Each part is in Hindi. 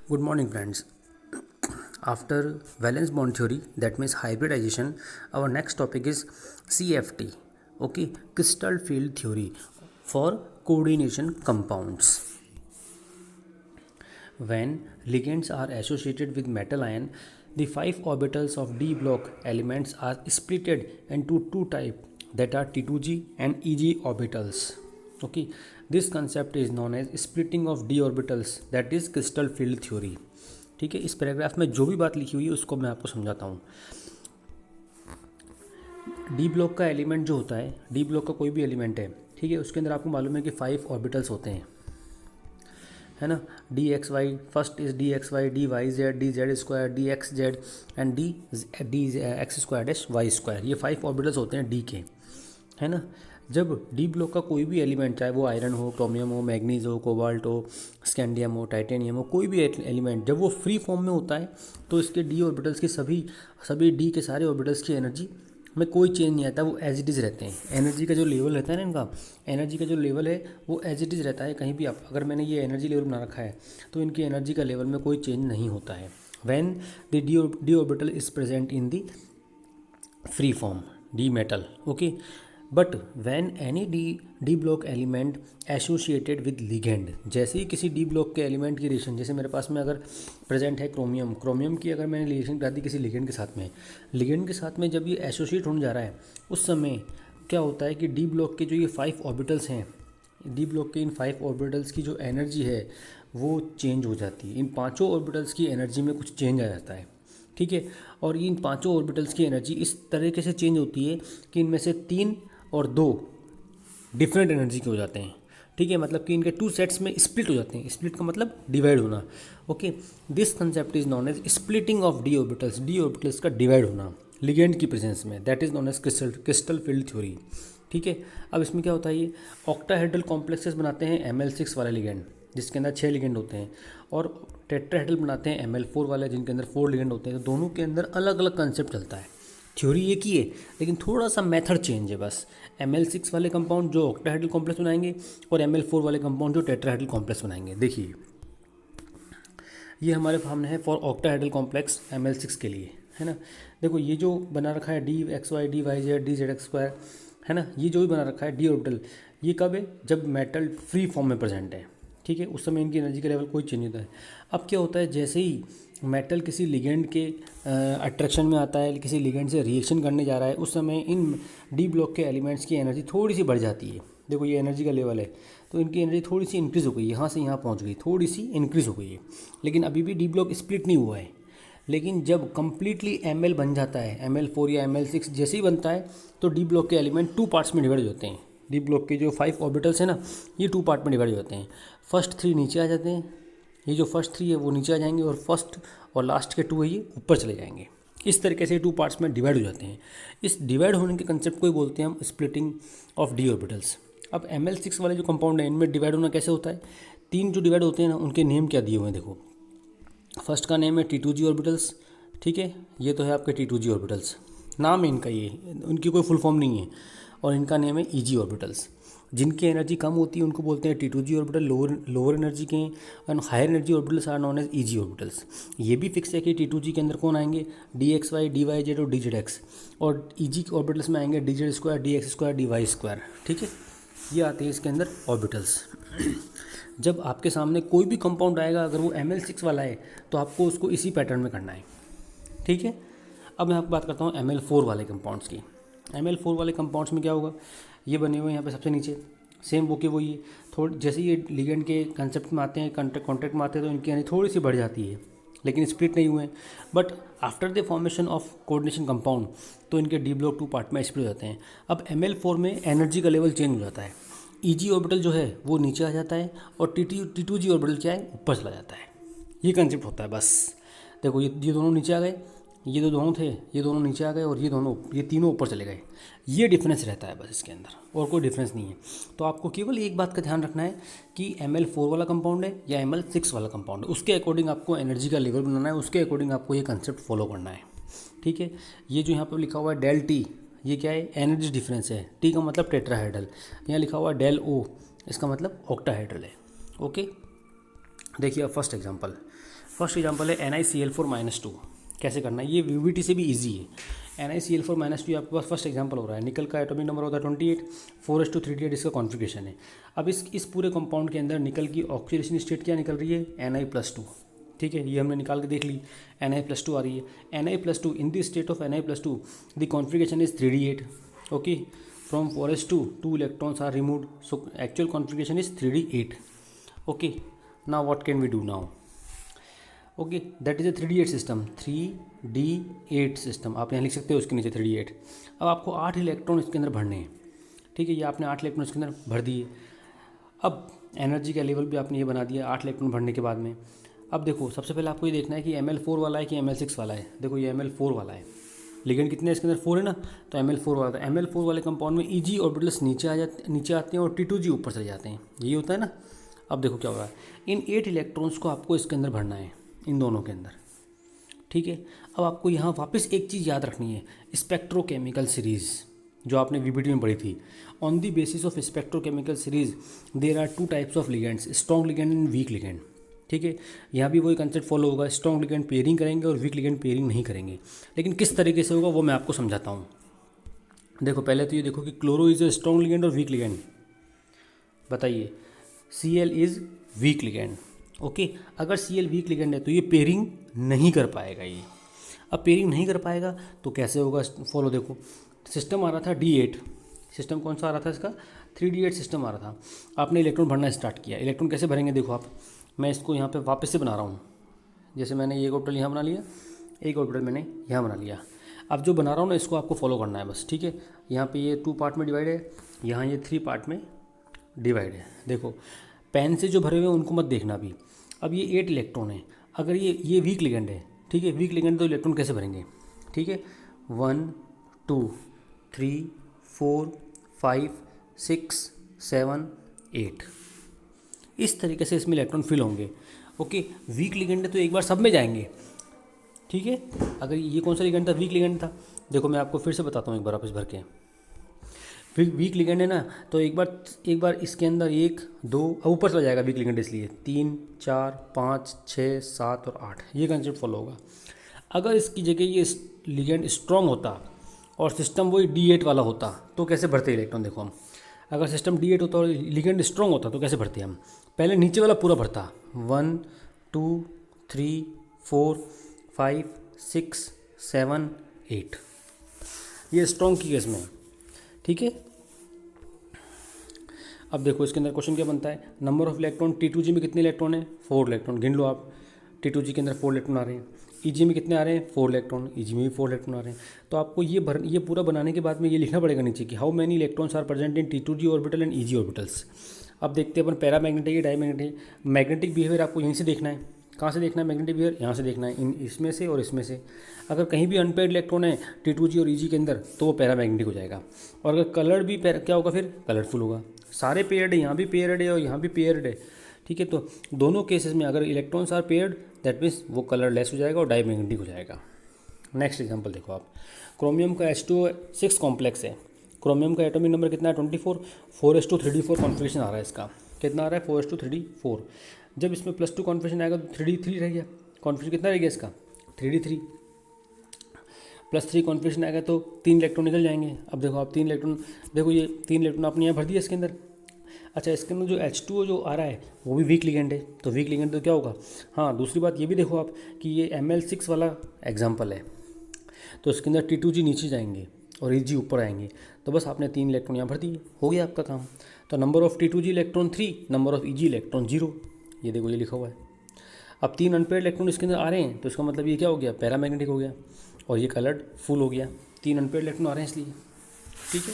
Good morning, friends. After valence bond theory, that means hybridization, our next topic is CFT, okay, crystal field theory for coordination compounds. When ligands are associated with metal ion, the five orbitals of d block elements are splitted into two types, that are T2g and EG orbitals. Okay, this concept is known as splitting of d orbitals, that is crystal field theory. ठीक है, इस पैराग्राफ में जो भी बात लिखी हुई है उसको मैं आपको समझाता हूँ। डी ब्लॉक का एलिमेंट जो होता है, डी ब्लॉक का कोई भी एलिमेंट है, ठीक है, उसके अंदर आपको मालूम है कि 5 ऑर्बिटल्स होते हैं, है ना। D x y, first is d x y, d y z, d z square, d x z and d x square dash y square, ये 5 ऑर्बिटल्स होते हैं डी के, है ना। जब डी ब्लॉक का कोई भी एलिमेंट, चाहे वो आयरन हो, क्रोमियम हो, मैग्नीज हो, कोबाल्ट हो, स्कैंडियम हो, टाइटेनियम हो, कोई भी एलिमेंट जब वो फ्री फॉर्म में होता है तो इसके डी ऑर्बिटल्स की सभी डी के सारे ऑर्बिटल्स की एनर्जी में कोई चेंज नहीं आता, वो एज इट इज़ रहते हैं। एनर्जी का जो लेवल रहता है ना इनका, एनर्जी का जो लेवल है वो एज इट इज़ रहता है। कहीं भी आप अगर मैंने ये एनर्जी लेवल बना रखा है तो इनकी एनर्जी का लेवल में कोई चेंज नहीं होता है when the D orbital is present in the free form D metal, okay. But when any D block element associated with ligand, जैसे ही किसी डी ब्लॉक के एलिमेंट की रिलेशन, जैसे मेरे पास में अगर प्रेजेंट है क्रोमियम की अगर मैंने रिलेशन कर दी किसी लिगेंड के साथ में जब ये एसोसिएट होने जा रहा है उस समय क्या होता है कि डी ब्लॉक के जो ये 5 ऑर्बिटल्स हैं, डी ब्लॉक के इन 5 ऑर्बिटल्स की जो एनर्जी है वो चेंज हो जाती है। इन पाँचों ऑर्बिटल्स की एनर्जी में कुछ चेंज आ जाता है, ठीक है। और इन पाँचों ऑर्बिटल्स की एनर्जी इस तरीके से चेंज होती है कि इनमें से 3 और 2 डिफरेंट एनर्जी के हो जाते हैं, ठीक है। मतलब कि इनके 2 सेट्स में स्प्लिट हो जाते हैं। स्प्लिट का मतलब डिवाइड होना, okay. This concept is known as splitting of d orbitals का डिवाइड होना लिगेंड की प्रेजेंस में, that is known as crystal field theory, ठीक है। अब इसमें क्या होता है, ये ऑक्टाहेड्रल कॉम्प्लेक्सेस बनाते हैं Ml6 वाले लिगेंड जिसके अंदर 6 लिगेंड होते हैं, और टेट्राहेड्रल बनाते हैं Ml4 वाले जिनके अंदर 4 लिगेंड होते हैं। तो दोनों के अंदर अलग अलग कंसेप्ट चलता है, थ्योरी एक ही है लेकिन थोड़ा सा मेथड चेंज है बस। Ml6 वाले कंपाउंड जो ऑक्टाहेड्रल कॉम्प्लेक्स बनाएंगे और Ml4 वाले कंपाउंड जो टेट्राहेड्रल कॉम्प्लेक्स बनाएंगे। देखिए ये हमारे सामने है फॉर ऑक्टाहेड्रल कॉम्प्लेक्स Ml6 के लिए, है ना। देखो ये जो बना रखा है d x y, d y z, d z x square, है ना, ये जो भी बना रखा है डी ऑर्बिटल, ये कब है, जब मेटल फ्री फॉर्म में प्रेजेंट है, ठीक है। उस समय इनकी एनर्जी का लेवल कोई चेंज नहीं होता है। अब क्या होता है, जैसे ही मेटल किसी लिगेंड के अट्रैक्शन में आता है, किसी लिगेंड से रिएक्शन करने जा रहा है, उस समय इन डी ब्लॉक के एलिमेंट्स की एनर्जी थोड़ी सी बढ़ जाती है। देखो ये एनर्जी का लेवल है तो इनकी एनर्जी थोड़ी सी इंक्रीज़ हो गई, यहाँ से यहाँ पहुँच गई, थोड़ी सी इंक्रीज़ हो गई है, लेकिन अभी भी डी ब्लॉक स्प्लिट नहीं हुआ है। लेकिन जब कम्प्लीटली Ml बन जाता है, Ml4 या Ml6 जैसे ही बनता है तो डी ब्लॉक के एलिमेंट 2 पार्ट्स में डिवाइड हो जाते हैं। डी ब्लॉक के जो 5 ऑर्बिटल्स हैं ना, ये 2 पार्ट में डिवाइड हो जाते हैं। फर्स्ट 3 नीचे आ जाते हैं, ये जो फर्स्ट 3 है वो नीचे आ जाएंगे, और फर्स्ट और लास्ट के 2 है ये ऊपर चले जाएंगे। इस तरीके से 2 पार्ट्स में डिवाइड हो जाते हैं। इस डिवाइड होने के कंसेप्ट को ही बोलते हैं हम स्प्लिटिंग ऑफ डी ऑर्बिटल्स। अब Ml6 वाले जो कंपाउंड है इनमें डिवाइड होना कैसे होता है, 3 जो डिवाइड होते हैं ना उनके नेम क्या दिए हुए हैं, देखो। फर्स्ट का नेम है T2g ऑर्बिटल्स, ठीक है, ये तो है आपके T2g ऑर्बिटल्स, नाम है इनका, ये उनकी कोई फुल फॉर्म नहीं है। और इनका नेम है EG ऑर्बिटल्स। जिनकी एनर्जी कम होती है उनको बोलते हैं T2g ऑर्बिटल, लोअर एनर्जी के, और higher energy orbitals are known as EG orbitals. ये भी फिक्स है कि T2g के अंदर कौन आएंगे, DXY, DYZ और DZX, और EG ऑर्बिटल्स में आएंगे DZ square, DX square, DY square, ठीक है। ये आते हैं इसके अंदर ऑर्बिटल्स। जब आपके सामने कोई भी कंपाउंड आएगा, अगर वो Ml6 वाला है तो आपको उसको इसी पैटर्न में करना है, ठीक है। अब मैं आपको बात करता हूँ Ml4 वाले कंपाउंड्स की। Ml4 वाले कंपाउंड्स में क्या होगा, ये बने हुए हैं यहाँ पे सबसे नीचे, सेम वो के वही है। थोड़ी जैसे ये लिगेंड के कंसेप्ट में आते हैं, कॉन्टैक्ट में आते हैं तो इनकी एनर्जी थोड़ी सी बढ़ जाती है, लेकिन स्प्लिट नहीं हुए हैं। But after the formation of coordination compound तो इनके डी ब्लॉक 2 पार्ट में स्प्लिट हो जाते हैं। अब Ml4 में एनर्जी का लेवल चेंज हो जाता है, EG ऑर्बिटल जो है वो नीचे आ जाता है और T2g ऑर्बिटल क्या है, ऊपर चला जाता है। ये कंसेप्ट होता है बस। देखो ये दोनों नीचे आ गए, ये जो दोनों थे ये दोनों नीचे आ गए, और ये तीनों ऊपर चले गए। ये डिफरेंस रहता है बस इसके अंदर, और कोई डिफरेंस नहीं है। तो आपको केवल एक बात का ध्यान रखना है कि Ml4 वाला कंपाउंड है या Ml6 वाला कंपाउंड है, उसके अकॉर्डिंग आपको एनर्जी का लेवल बनाना है, उसके अकॉर्डिंग आपको ये कंसेप्ट फॉलो करना है, ठीक है। ये जो यहाँ पर लिखा हुआ है डेल टी, ये क्या है, एनर्जी डिफरेंस है। टी का मतलब टेट्राहेड्रल, यहाँ लिखा हुआ है डेल ओ, इसका मतलब ऑक्टाहेड्रल है, ओके। देखिए अब फर्स्ट एग्जांपल, फर्स्ट एग्जांपल है NiCl4-2। कैसे करना है, ये VBT से भी इजी है। NiCl4-2 आपके पास फर्स्ट एग्जांपल हो रहा है। निकल का एटॉमिक नंबर होता है 28, 4:3D इसका कॉन्फ़िगरेशन है। अब इस पूरे कंपाउंड के अंदर निकल की ऑक्सीडेशन स्टेट क्या निकल रही है, Na+2। ठीक है, ये हमने निकाल के देख ली, Na+2 आ रही है। Na+2 in the state of Na+2 the configuration is 3D8। Okay, from 4s2 2 electrons are removed, so actual configuration is 3D8। okay, now what can we do now? Okay, that is a 3D8 system, 3D8 system आप यहाँ लिख सकते हो उसके नीचे 3D8। अब आपको 8 इलेक्ट्रॉन इसके अंदर भरने हैं। ठीक है, ये आपने 8 इलेक्ट्रॉन इसके अंदर भर दिए। अब एनर्जी का लेवल भी आपने ये बना दिया 8 इलेक्ट्रॉन भरने के बाद में। अब देखो, सबसे पहले आपको ये देखना है कि ML4 वाला है कि ML6 वाला है। देखो ये ML4 वाला है, लिगेंड कितने इसके अंदर 4 है ना, तो ML4 वाला था। ML4 वाले कंपाउंड में EG ऑर्बिटल्स नीचे आते हैं और T2G ऊपर चले जाते हैं, यही होता है ना। अब देखो क्या हो रहा है, इन 8 इलेक्ट्रॉन्स को आपको इसके अंदर भरना है, इन दोनों के अंदर। ठीक है, अब आपको यहाँ वापस एक चीज़ याद रखनी है, स्पेक्ट्रोकेमिकल सीरीज़ जो आपने VBT में पढ़ी थी। On the basis of spectrochemical series there are 2 types of ligands, strong ligand and weak ligand. ठीक है, यहाँ भी वही कंसेप्ट फॉलो होगा, स्ट्रॉन्ग लिगेंड पेयरिंग करेंगे और वीक लिगेंड पेयरिंग नहीं करेंगे। लेकिन किस तरीके से होगा वो मैं आपको समझाता हूँ। देखो पहले तो ये देखो कि chloro is a strong ligand और वीक लिगेंड, बताइए। Cl is week ligand. Okay, अगर Cl वीक लिगेंड है तो ये पेयरिंग नहीं कर पाएगा। ये अब पेयरिंग नहीं कर पाएगा तो कैसे होगा, फॉलो देखो। सिस्टम आ रहा था D8, सिस्टम कौन सा आ रहा था इसका, 3D8 सिस्टम आ रहा था। आपने इलेक्ट्रॉन भरना स्टार्ट किया। इलेक्ट्रॉन कैसे भरेंगे, देखो आप, मैं इसको यहाँ पे वापस से बना रहा हूँ। जैसे मैंने एक ऑर्बिटल यहाँ बना लिया, एक ऑर्बिटल मैंने यहाँ बना लिया। अब जो बना रहा हूँ ना इसको आपको फॉलो करना है बस। ठीक है, यहाँ पे ये 2 पार्ट में डिवाइड है, यहाँ ये 3 पार्ट में डिवाइड है। देखो पेन से जो भरे हुए हैं उनको मत देखना अभी। अब ये 8 इलेक्ट्रॉन है, अगर ये वीक लिगेंड है। ठीक है, वीक लिगेंड तो इलेक्ट्रॉन कैसे भरेंगे। ठीक है, 1 2 3 4 5 6 7 8 इस तरीके से इसमें इलेक्ट्रॉन फिल होंगे। ओके, वीक लिगेंड है तो एक बार सब में जाएंगे। ठीक है, अगर ये कौन सा लिगेंड था, वीक लिगेंड था। देखो मैं आपको फिर से बताता हूँ एक बार वापस भर के। वीक लिगेंड है ना, तो एक बार इसके अंदर 1 2 ऊपर चला जाएगा वीक लिगेंड, इसलिए 3 4 5 6 7 और 8 ये कंसेप्ट फॉलो होगा। अगर इसकी जगह ये लिगेंड स्ट्रॉन्ग होता और सिस्टम वही D8 वाला होता तो कैसे भरते इलेक्ट्रॉन, देखो हम। अगर सिस्टम D8 होता और लिगेंड स्ट्रॉन्ग होता तो कैसे भरते हम, पहले नीचे वाला पूरा भरता, 1 2 3 4 5 6 7 8, ये स्ट्रॉन्ग की केस में। ठीक है, अब देखो इसके अंदर क्वेश्चन क्या बनता है, नंबर ऑफ इलेक्ट्रॉन T2G में कितने इलेक्ट्रॉन है, 4 इलेक्ट्रॉन। गिन लो आप, T2G के अंदर 4 इलेक्ट्रॉन आ रहे हैं। EG में कितने आ रहे हैं, 4 इलेक्ट्रॉन। EG में भी 4 इलेक्ट्रॉन आ रहे हैं। तो आपको ये पूरा बनाने के बाद में ये लिखना पड़ेगा नीचे कि how many electrons are present in T2G orbital and EG orbitals. अब देखते हैं अपन पैरामैग्नेटिक या डायमैग्नेटिक। मैग्नेटिक बिहेवियर आपको यहीं से देखना है। कहाँ से देखना है मैग्नेटिक बिहेवियर, यहाँ से देखना है, इसमें से और इसमें से। अगर कहीं भी अनपेयर्ड इलेक्ट्रॉन है T2G और EG के अंदर तो वो पैरामैग्नेटिक हो जाएगा। और अगर कलर्ड भी क्या होगा, फिर कलरफुल होगा। सारे पेयर्ड है, यहाँ भी पेयर्ड है और यहाँ भी पेयर्ड है। ठीक है, तो दोनों केसेस में अगर electrons are paired that means वो कलरलेस हो जाएगा और डायमैग्नेटिक हो जाएगा। नेक्स्ट एग्जांपल देखो आप, क्रोमियम का H2O6 कॉम्प्लेक्स है। क्रोमियम का एटॉमिक नंबर कितना है, 24, 4:3D4 कॉन्फ़िगरेशन आ रहा है इसका। कितना आ रहा है, 4:3D4। जब इसमें +2 कॉन्फ़िगरेशन आएगा तो 3D3 रह गया। कॉन्फ़िगरेशन कितना रह गया इसका, 3D3। +3 कॉन्फ़िगरेशन आएगा तो 3 इलेक्ट्रॉन निकल जाएंगे। अब देखो आप 3 इलेक्ट्रॉन, देखो ये 3 इलेक्ट्रॉन आपने यहाँ भर दिया इसके अंदर। अच्छा, इसके अंदर जो H2O जो आ रहा है वो भी वीक लिगेंड है, तो वीक लिगेंड तो क्या होगा। हाँ, दूसरी बात ये भी देखो आप कि ये ML6 वाला एग्जाम्पल है, तो इसके अंदर T2G नीचे जाएंगे और EG ऊपर आएंगे। तो बस आपने 3 इलेक्ट्रॉन यहाँ भर दिए, हो गया आपका काम। तो number of T2G electron 3, number of EG electron 0, ये देखो ये लिखा हुआ है। अब 3 अनपेयर्ड इलेक्ट्रॉन इसके अंदर आ रहे हैं तो इसका मतलब ये क्या हो गया, पैरामैग्नेटिक हो गया। और ये कलर्ड फुल हो गया, 3 अनपेयर्ड इलेक्ट्रॉन आ रहे हैं इसलिए। ठीक है,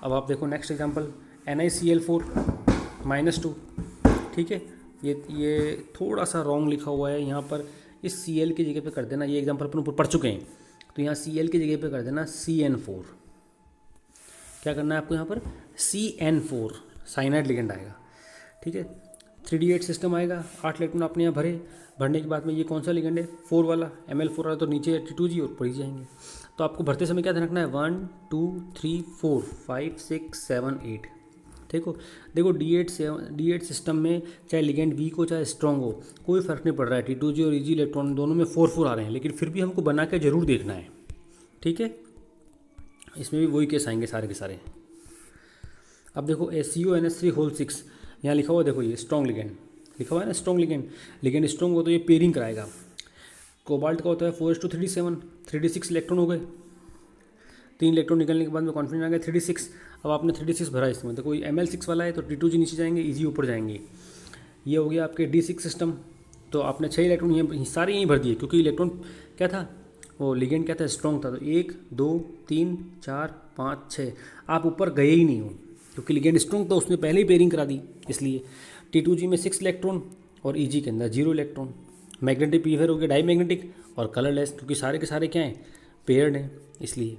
अब आप देखो नेक्स्ट एग्जांपल, NiCl4-2। ठीक है, ये थोड़ा सा रॉन्ग लिखा हुआ है यहाँ पर, इस Cl की जगह पे कर देना, ये एग्जांपल अपन ऊपर पढ़ चुके हैं, तो यहाँ Cl की जगह पे कर देना CN4। क्या करना है आपको यहाँ पर, CN4 साइनाइड लिगेंड आएगा। ठीक है, 3D8 सिस्टम आएगा, 8 इलेक्ट्रॉन आपने यहाँ भरने के बाद में ये कौन सा लिगेंड है, 4 वाला, ML4 वाला, तो नीचे T2G और ऊपर ही जाएंगे। तो आपको भरते समय क्या ध्यान रखना है, 1 2 3 4 5 6 7 8, ठीक हो। देखो D8 सिस्टम में चाहे लिगेंड वीक हो चाहे स्ट्रॉन्ग हो, कोई फ़र्क नहीं पड़ रहा है। T2G और EG इलेक्ट्रॉन दोनों में 4 4 आ रहे हैं, लेकिन फिर भी हमको बना के ज़रूर देखना है। ठीक है, इसमें भी वही केस आएंगे सारे के सारे। अब देखो SCO NH3 होल 6 यहाँ लिखा हुआ, देखो ये स्ट्रॉन्ग लिगेंड लिखा हुआ है ना, स्ट्रॉन्ग लिगेंड स्ट्रॉन्ग हो तो ये पेयरिंग कराएगा। कोबाल्ट का होता है 4:3D7, 3D6 इलेक्ट्रॉन हो गए, 3 इलेक्ट्रॉन निकलने के बाद में कॉन्फिडेंस आ गया 3D6। अब आपने 3D6 भरा इसमें, तो कोई ML6 वाला है तो T2G नीचे जाएंगे, EG ऊपर जाएंगे। ये हो गया आपके D6 सिस्टम। तो आपने 6 इलेक्ट्रॉन ये सारे यहीं भर दिए, क्योंकि इलेक्ट्रॉन क्या था, वो लिगेंड क्या था, स्ट्रॉन्ग था। तो 1 2 3 4 5 6 आप ऊपर गए ही नहीं हो, क्योंकि लिगेंड स्ट्रॉन्ग तो उसने पहले ही पेयरिंग करा दी। इसलिए T2G में 6 इलेक्ट्रॉन और EG के अंदर 0 इलेक्ट्रॉन। मैग्नेटिक प्रीफेयर हो गया डाई मैग्नेटिक और कलरलेस, क्योंकि सारे के सारे क्या हैं, पेयर्ड हैं इसलिए।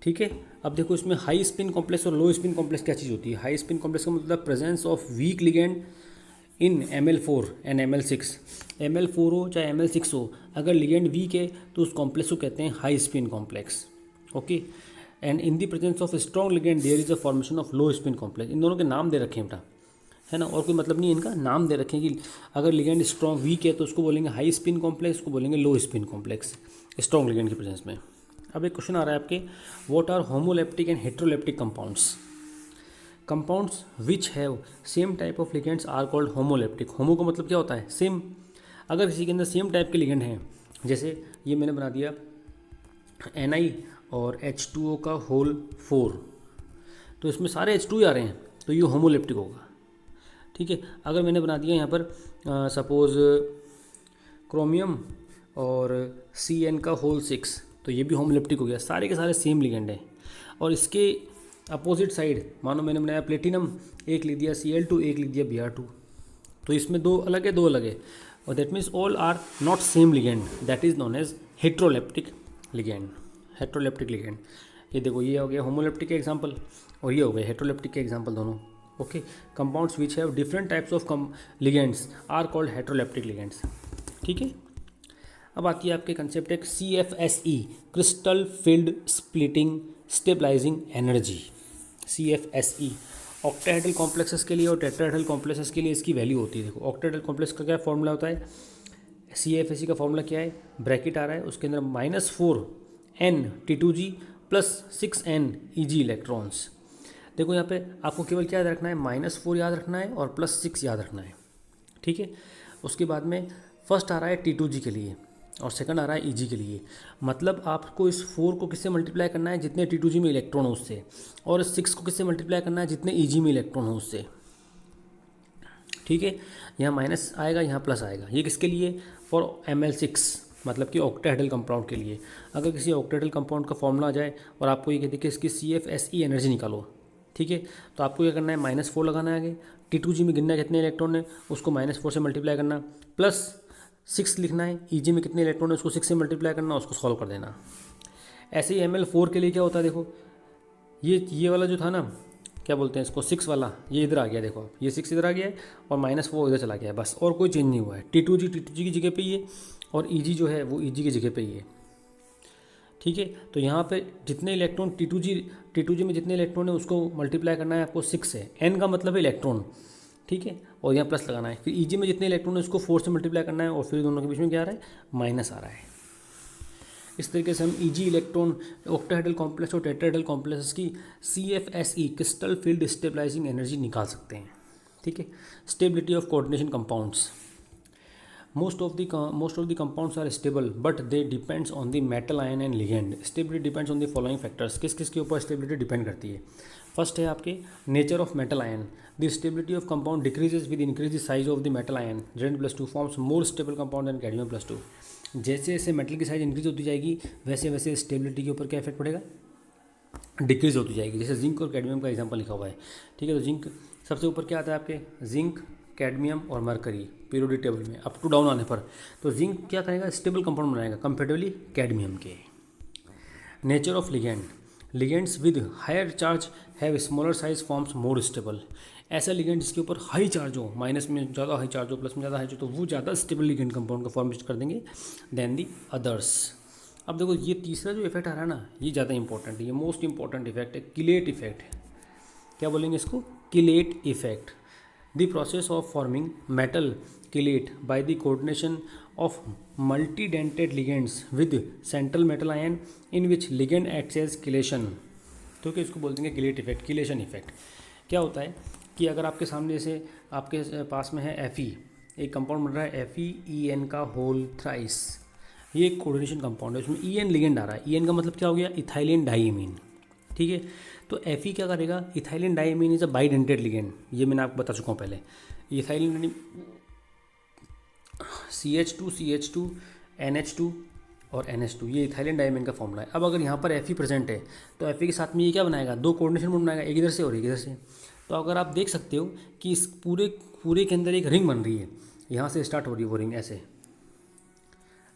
ठीक है, अब देखो इसमें हाई स्पिन कॉम्प्लेक्स और लो स्पिन कॉम्प्लेक्स क्या चीज़ होती है। हाई स्पिन कॉम्प्लेक्स का मतलब presence of week ligand in ML4 and ML6। ML4 हो चाहे ML6 हो, अगर लिगेंड वीक है तो उस कॉम्प्लेक्स को कहते हैं high spin complex. Okay, and in the presence of strong ligand there is a formation of low spin complex. इन दोनों के नाम दे रखे हैं बेटा, है ना, और कोई मतलब नहीं है इनका, नाम दे रखे हैं कि अगर लिगेंड स्ट्रॉन्ग वीक है तो उसको बोलेंगे हाई स्पिन कॉम्प्लेक्स, उसको बोलेंगे low spin complex strong ligand की प्रेजेंस में। अब एक क्वेश्चन आ रहा है आपके, what are homoleptic and heteroleptic compounds. Compounds which have same type of ligands are called homoleptic. Homo का मतलब क्या होता है, सेम। अगर किसी के अंदर सेम टाइप के लिगेंड हैं, जैसे ये मैंने बना दिया Ni और H2O का होल 4, तो इसमें सारे H2 ही आ रहे हैं, तो ये होमोलेप्टिक होगा। ठीक है, अगर मैंने बना दिया यहाँ पर सपोज क्रोमियम और Cn का होल 6, तो ये भी होमोलेप्टिक हो गया। सारे के सारे सेम लिगेंड हैं। और इसके अपोजिट साइड मानो मैंने बनाया प्लेटिनम, एक लिख दिया Cl2, एक लिख दिया Br2, तो इसमें 2 अलग है 2 अलग है, और that means all are not same ligand, that is known as heteroleptic ligand. Heteroleptic ligand, ये देखो ये हो गया होमोलेप्टिक के एग्जाम्पल और ये हो गए हेट्रोलेप्टिक के एग्जाम्पल दोनों। Okay, compounds which have different types of ligands are called heteroleptic ligands. ठीक है, अब आती है आपके कंसेप्ट एक CFSE, crystal field splitting stabilising energy. CFSE octahedral complexes के लिए और टेट्राहेड्रल कॉम्प्लेक्सेस के लिए इसकी वैल्यू होती है। देखो ऑक्टाहेड्रल कॉम्प्लेक्स का क्या फॉर्मूला होता है, CFSE का फॉर्मूला क्या है, ब्रैकेट आ रहा है उसके अंदर -4n T2G plus 6n EG electrons. देखो यहाँ पे आपको केवल क्या याद रखना है, -4 याद रखना है और +6 याद रखना है। ठीक है, उसके बाद में फर्स्ट आ रहा है T2G के लिए और सेकंड आ रहा है EG के लिए। मतलब आपको इस 4 को किससे मल्टीप्लाई करना है, जितने T2G में इलेक्ट्रॉन हो उससे, और इस 6 को किससे मल्टीप्लाई करना है, जितने EG में इलेक्ट्रॉन हो उससे। ठीक है, यहाँ माइनस आएगा यहाँ प्लस आएगा। ये किसके लिए, फॉर ML6, मतलब कि ऑक्टाहेड्रल कंपाउंड के लिए। अगर किसी ऑक्टाहेड्रल कंपाउंड का फॉर्मूला आ जाए और आपको ये कहते हैं कि इसकी CFSE एनर्जी निकालो, ठीक है, तो आपको क्या करना है, -4 लगाना है आगे, T2G में गिनना है कितने इलेक्ट्रॉन है उसको -4 से मल्टीप्लाई करना, प्लस 6 लिखना है, EG में कितने इलेक्ट्रॉन है उसको 6 से मल्टीप्लाई करना, उसको सॉल्व कर देना। ऐसे ही ML4 के लिए क्या होता है, देखो ये वाला जो था ना, क्या बोलते हैं इसको, 6 वाला, ये इधर आ गया। देखो आप, ये 6 इधर आ गया है और -4 इधर चला गया है, बस और कोई चेंज नहीं हुआ है। T2G की जगह पे ही है और EG जो है वो EG की जगह पे ही है। ठीक है, तो यहाँ पे जितने इलेक्ट्रॉन T2G में जितने इलेक्ट्रॉन है उसको मल्टीप्लाई करना है आपको 6 से, n का मतलब है इलेक्ट्रॉन। ठीक है, और यहाँ प्लस लगाना है। फिर EG में जितने इलेक्ट्रॉन है उसको 4 से मल्टीप्लाई करना है और फिर दोनों के बीच में क्या आ रहा है, माइनस आ रहा है। इस तरीके से हम EG इलेक्ट्रॉन ऑक्टाहेड्रल कॉम्प्लेक्स और टेट्राहेड्रल कॉम्प्लेक्स की CFSE crystal field stabilising energy निकाल सकते हैं। ठीक है, stability of coordination compounds, most of the compounds are stable but they depends on the metal ion and ligand. Stability depends on the following factors. किस किस के ऊपर स्टेबिलिटी डिपेंड करती है। फर्स्ट है आपके nature of metal ion, the stability of compound decreases with increase the size of the metal ion, Zn+2 forms more stable compound than Cadmium+2। जैसे जैसे मेटल की साइज इंक्रीज होती जाएगी वैसे वैसे स्टेबिलिटी के ऊपर क्या इफेक्ट पड़ेगा, डिक्रीज होती जाएगी। जैसे जिंक और कैडमियम का एग्जाम्पल लिखा हुआ है। ठीक है, तो जिंक सबसे ऊपर क्या आता है आपके, जिंक, कैडमियम और मरकरी पीरियोडिक टेबल में अप टू डाउन आने पर। तो जिंक क्या करेगा, स्टेबल कंपाउंड बनाएगा कंपेरेटिवली कैडमियम के। Nature of ligand, ligands with higher charge have smaller size forms more stable. ऐसा लिगेंड जिसके ऊपर हाई चार्ज हो, माइनस में ज़्यादा हाई चार्ज हो, प्लस में ज़्यादा हाई चार्ज हो, तो वो ज़्यादा स्टेबल लिगेंड कंपाउंड का फॉर्मेशन कर देंगे देन दी अदर्स। अब देखो ये तीसरा जो इफेक्ट आ रहा है ना, ये ज़्यादा इंपॉर्टेंट है, ये मोस्ट इंपॉर्टेंट इफेक्ट है, किलेट इफेक्ट। क्या बोलेंगे इसको, chelate effect. The process of forming metal chelate by the coordination of multidentate ligands with central metal ion in which ligand acts as chelation. तो क्या इसको बोल देंगे किलेट इफेक्ट, किलेशन इफेक्ट। क्या होता है कि अगर आपके सामने से आपके पास में है Fe, एक कंपाउंड बन रहा है FeEn का होल थ्राइस, ये एक कोऑर्डिनेशन कंपाउंड है, उसमें EN लिगेंड आ रहा है। EN का मतलब क्या हो गया, इथाइलिन डाईमीन, ठीक है। तो Fe क्या करेगा, ethylene diamine is a bidentate ligand, ये मैंने आपको बता चुका हूँ पहले। इथाइलिन CH2 NH2 और NH2, ये इथाइलिन डाईमीन का फॉर्मूला है। अब अगर यहाँ पर Fe प्रेजेंट है तो Fe के साथ में ये क्या बनाएगा, दो कोऑर्डिनेशन बॉन्ड बनाएगा, एक इधर से और एक इधर से। तो अगर आप देख सकते हो कि इस पूरे के अंदर एक रिंग बन रही है, यहाँ से स्टार्ट हो रही है वो रिंग, ऐसे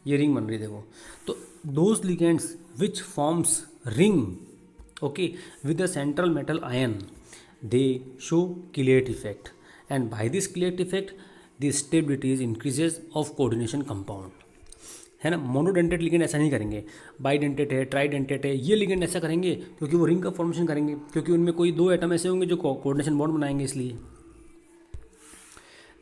ये रिंग बन रही है देखो। तो those ligands which forms ring, okay, with the central metal ion, they show chelate effect, and by this chelate effect the stability is increases of coordination compound, है ना। मोनोडेंटेड लिगेंड ऐसा नहीं करेंगे, बाइडेंटेड है, ट्राइडेंटेड है, ये लिगेंड ऐसा करेंगे क्योंकि वो रिंग का फॉर्मेशन करेंगे, क्योंकि उनमें कोई दो एटम ऐसे होंगे जो कोऑर्डिनेशन बॉन्ड बनाएंगे, इसलिए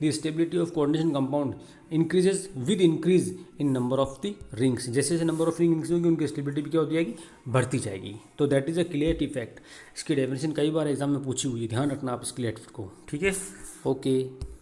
the stability of coordination compound increases with increase in number of the rings. जैसे जैसे नंबर ऑफ रिंग इंक्रीज होगी उनकी स्टेबिलिटी भी क्या होती जाएगी, बढ़ती जाएगी। तो that is a chelate effect. इसकी डेफिनेशन कई बार एग्जाम में पूछी हुई है, ध्यान रखना आप इस किलेट को, ठीक है। ओके।